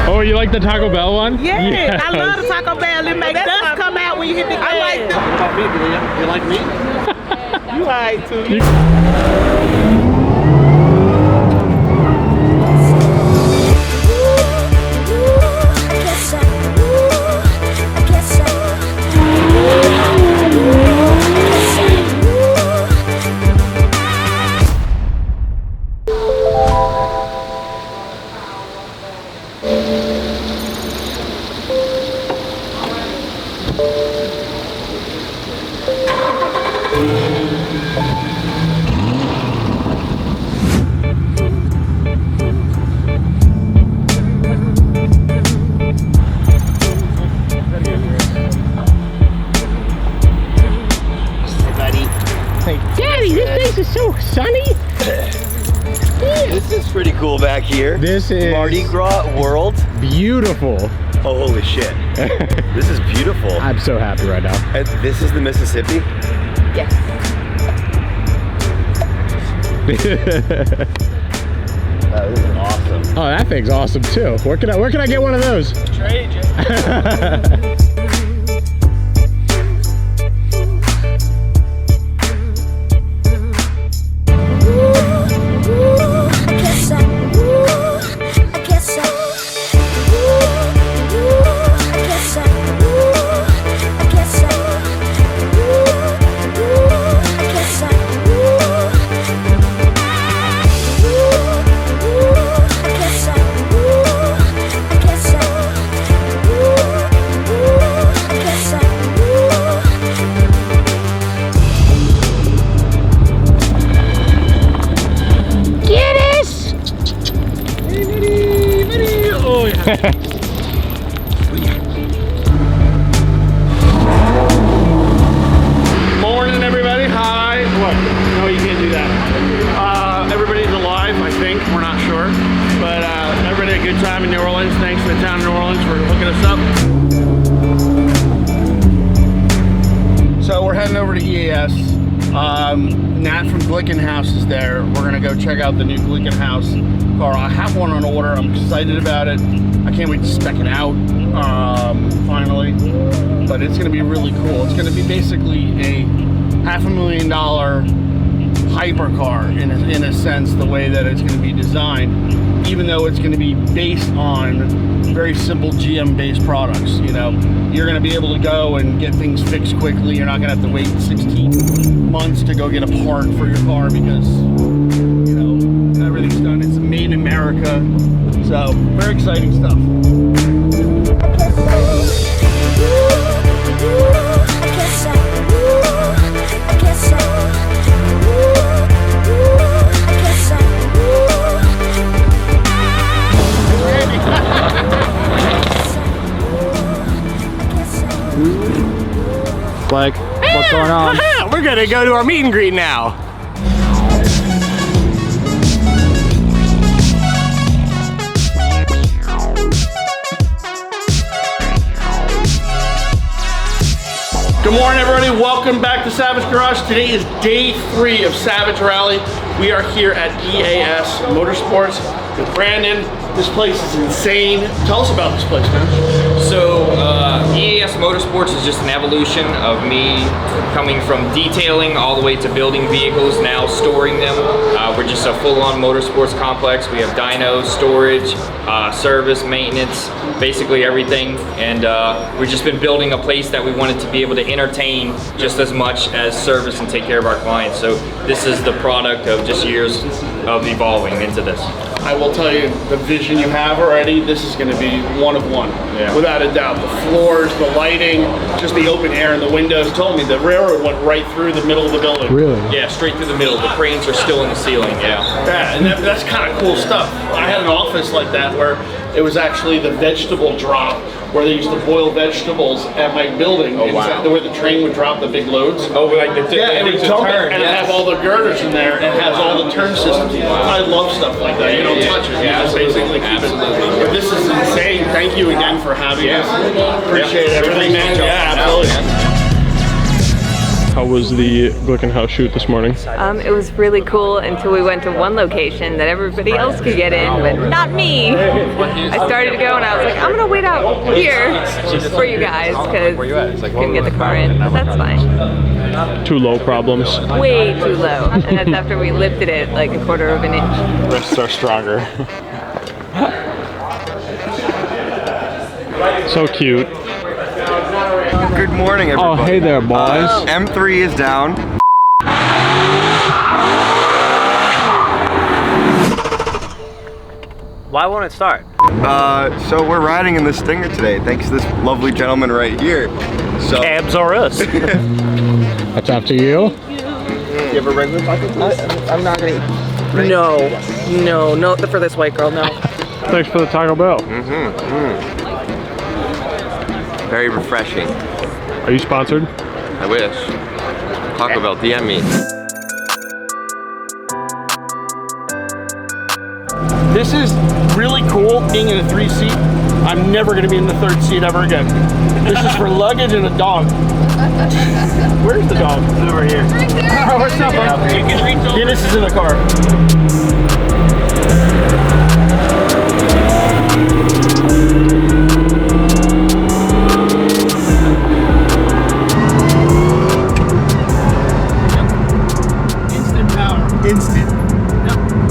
Oh, you like the Taco Bell one? Yeah, Yes. I love the Taco Bell. It makes dust come out when you hit the gas. I like the... What about me, Julia? You like me? You alright too. Daddy, this place is so sunny. This is pretty cool back here. This is Mardi Gras world. beautiful. Oh, holy shit. This is beautiful. I'm so happy right now. And this is the Mississippi? Yes. This is awesome. Oh, that thing's awesome too. Where can I get one of those? Trade you. Morning, everybody. Hi. What? No, you can't do that. Everybody's alive, I think. We're not sure. But everybody had a good time in New Orleans. Thanks to the town of New Orleans for hooking us up. So we're heading over to EAS. Nat from Glickenhaus is there. We're gonna go check out the new Glickenhaus car. I have one on order. I'm excited about it. I can't wait to spec it out finally. But it's gonna be really cool. It's gonna be basically a $500,000 hypercar in a sense, the way that it's gonna be designed. Even though it's gonna be based on very simple GM-based products. You know, you're gonna be able to go and get things fixed quickly. You're not gonna have to wait 16 months to go get a part for your car because, you know, everything's done. It's made in America. So, very exciting stuff. Like, what's going on? We're gonna go to our meet and greet now. Good morning, everybody. Welcome back to Savage Garage. Today is day 3 of Savage Rally. We are here at EAS Motorsports with Brandon. This place is insane. Tell us about this place, man. So EAS Motorsports is just an evolution of me coming from detailing all the way to building vehicles, now storing them. We're just a full-on motorsports complex. We have dynos, storage, service, maintenance, basically everything. And we've just been building a place that we wanted to be able to entertain just as much as service and take care of our clients. So this is the product of just years of evolving into this. I will tell you, the vision you have already, this is going to be one of one, without a doubt. The floors, the lighting, just the open air and the windows. Told me the railroad went right through the middle of the building. Really? Yeah, straight through the middle. The cranes are still in the ceiling, yeah. Yeah, and that's kind of cool stuff. I had an office like that where it was actually the vegetable drop, where they used to boil vegetables at my building. Oh, wow. Where the train would drop the big loads. Oh, like the it would dump it and have all the girders in there and has all the turn systems. I love stuff like that. You don't touch it. You just basically keep it. But this is insane. Thank you again for having us. Appreciate everything, man. Yeah, absolutely. How was the Glickenhaus shoot this morning? It was really cool until we went to one location that everybody else could get in, but not me. I started to go and I was like, I'm gonna wait out here for you guys because I couldn't get the car in, but that's fine. Too low problems. Way too low. And that's after we lifted it like a quarter of an inch. Wrists are stronger. So cute. Good morning, everybody. Oh, hey there, boys. M3 is down. Why won't it start? So we're riding in the Stinger today, thanks to this lovely gentleman right here. So Cabs are us. That's up to you. you have a regular bucket, please? I'm not gonna eat. No, for this white girl, no. Thanks for the Taco Bell. Very refreshing. Are you sponsored? I wish. Taco Bell, DM me. This is really cool being in a 3-seat. I'm never going to be in the 3rd seat ever again. This is for luggage and a dog. Where's the dog? It's over here. Oh, what's up, bud? Guinness is in the car. Instant power. Instant.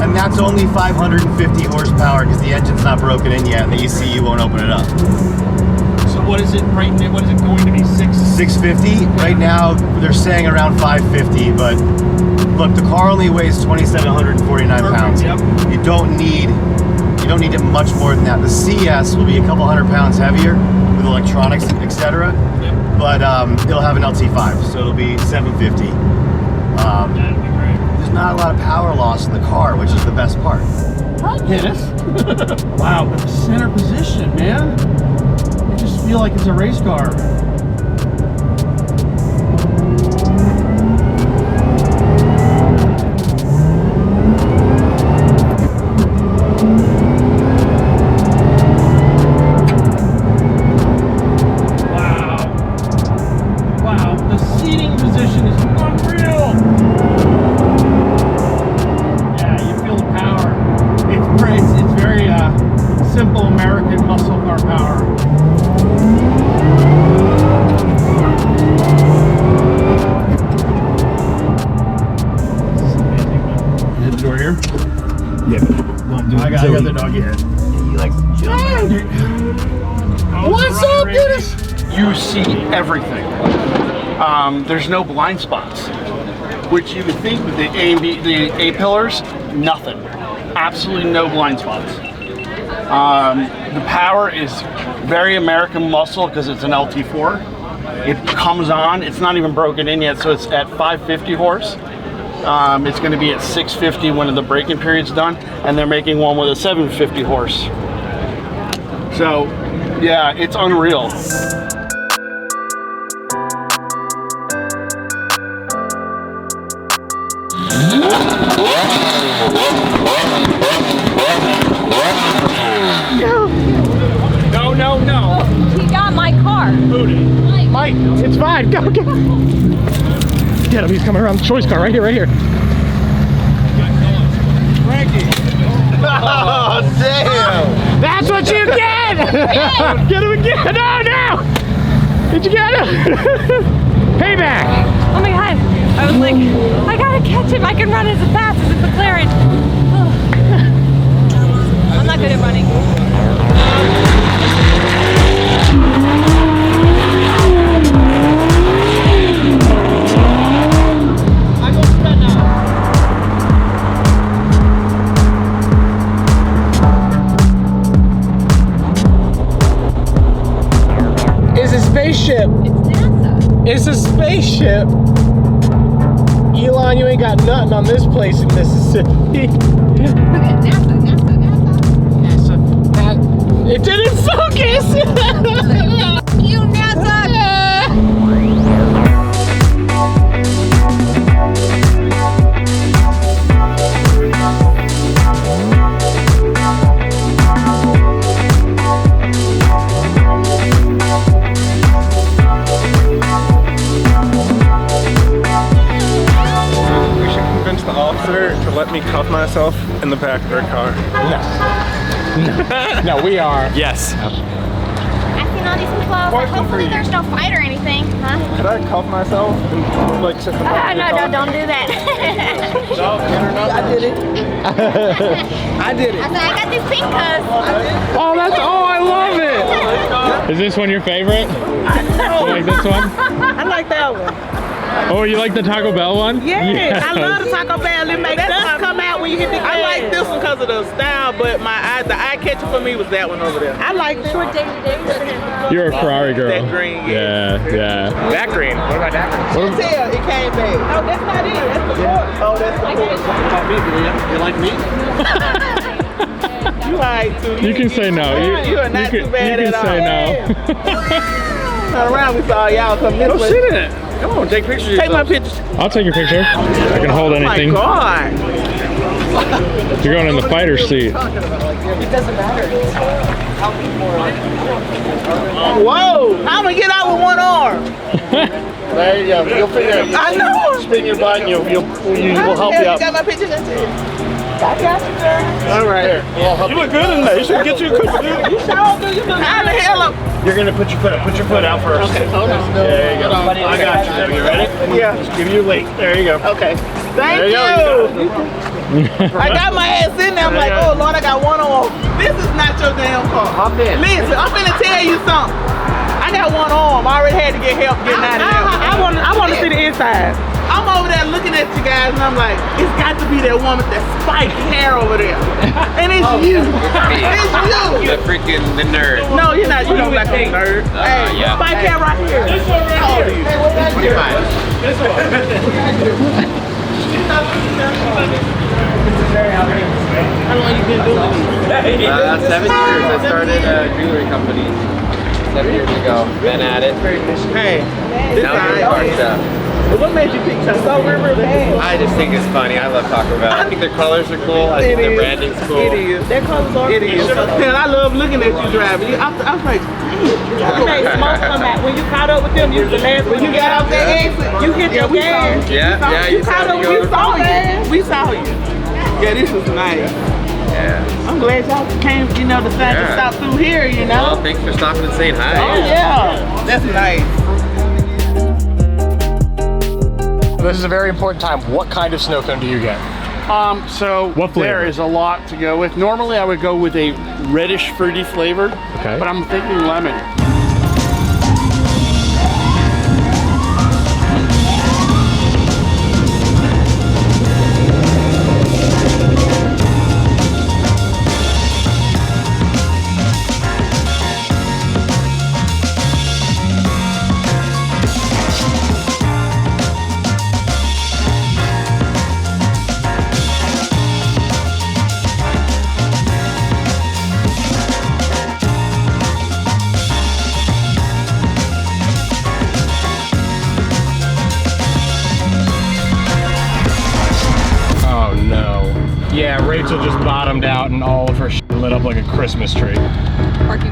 And that's only 550 horsepower because the engine's not broken in yet and the ECU won't open it up. So what is it right now? What is it going to be? 650? Right now they're saying around 550, but look, the car only weighs 2,749 pounds. Yep. You don't need it much more than that. The CS will be a couple hundred pounds heavier with electronics, etc. Yep. But it'll have an LT5, so it'll be 750. That'd be great. There's not a lot of power loss in the car, which is the best part. Guinness. Wow, but the center position, man. I just feel like it's a race car. Wow, the seating position is unreal. It's very simple American muscle car power. You hit the door here? Yeah. Won't do it. I got the dog here. He likes to jump. What's up, Guinness? You see everything. There's no blind spots, which you would think with the A and B, the A pillars, nothing. Absolutely no blind spots. The power is very American muscle because it's an LT4. It comes on, it's not even broken in yet, so it's at 550 horse. It's going to be at 650 when the braking period's done, and they're making one with a 750 horse. So, yeah, it's unreal. No. He got my car. Mike, it's fine. Go. Get him. He's coming around the choice car right here. Oh, damn! That's what you get! Get him again! No! Did you get him? Payback! Oh my god. I was like, I gotta catch him. I can run as fast as a McLaren. I'm not good at running. It's a spaceship. It's NASA. It's a spaceship. Elon, you ain't got nothing on this place in Mississippi. Look at NASA. It didn't focus! You NASA! myself in the back of their car. No, we are. Yes. I've seen all these people. Hopefully there's no fight or anything, huh? Could I cuff myself and like sit the No, don't do that. I did it. I did it. I said, I got these pink cups. Oh, that's, oh, I love it. Is this one your favorite? You like this one? I like that one. Oh, you like the Taco Bell one? Yes, I love the Taco Bell. It makes dust come out when you hit the gas. I like this one because of the style, but the eye catcher for me was that one over there. I like this one. You're a Ferrari girl. That green, yeah. That green. What about that green? Tell it came back. No, that's not it. That's the board. Oh, that's the board. You like to. You can say no. You are not too bad at all. You can say no. Turn around, we saw y'all come this way. Sit in it. Come on, take pictures. Take my pictures. I'll take your picture. I can hold anything. Oh my God. You're going in the fighter's seat. It doesn't matter. Whoa! I'm gonna get out with one arm. There you go. You'll figure it out. I know. Spin your butt and we'll help you out. You got my picture? That's it. I got you, girl. All right. Here. You look good in there. You should get you a quick dude. You sure do. You look how the hell up. You're gonna put your foot up. Put your foot out first. Okay, hold on. There you go. I got you. Are you ready? Yeah. Just give you a link. There you go. Okay. Thank There you you. I got my ass in there. I'm like, oh Lord, I got one arm. This is not your damn car. Hop in. Listen, I'm finna tell you something. I got one arm. I already had to get help getting out of there. I want to see the inside. I'm over there looking at you guys, and I'm like, it's got to be that woman with that spiked hair over there. And it's you. It's you. The freaking nerd. No, you're not. You don't like a nerd. Hey, yeah. spiked hair right here. How old are you? 25. How long you been doing this? 7 years. I started a jewelry company 7 years ago. Been at it. Hey, this guy. What made you pick Taco Bell? I just think it's funny. I love Taco Bell. I think their colors are cool. I think their branding's cool. It is. Their colors are It is. Man, I love looking at you driving. I was like, you made smoke come out. When you caught up with them, you was the last one. When you got off that exit, you hit your gas. Yeah. You caught up. We saw you. We saw you. Yeah, this was nice. Yeah. I'm glad y'all came, you know, decided to stop through here, you know? Well, thanks for stopping and saying hi. Oh, yeah. That's nice. This is a very important time. What kind of snow cone do you get? So What flavor? there is a lot to go with. Normally I would go with a reddish fruity flavor, Okay. but I'm thinking lemon. Yeah, Rachel just bottomed out and all of her shit lit up like a Christmas tree. Parking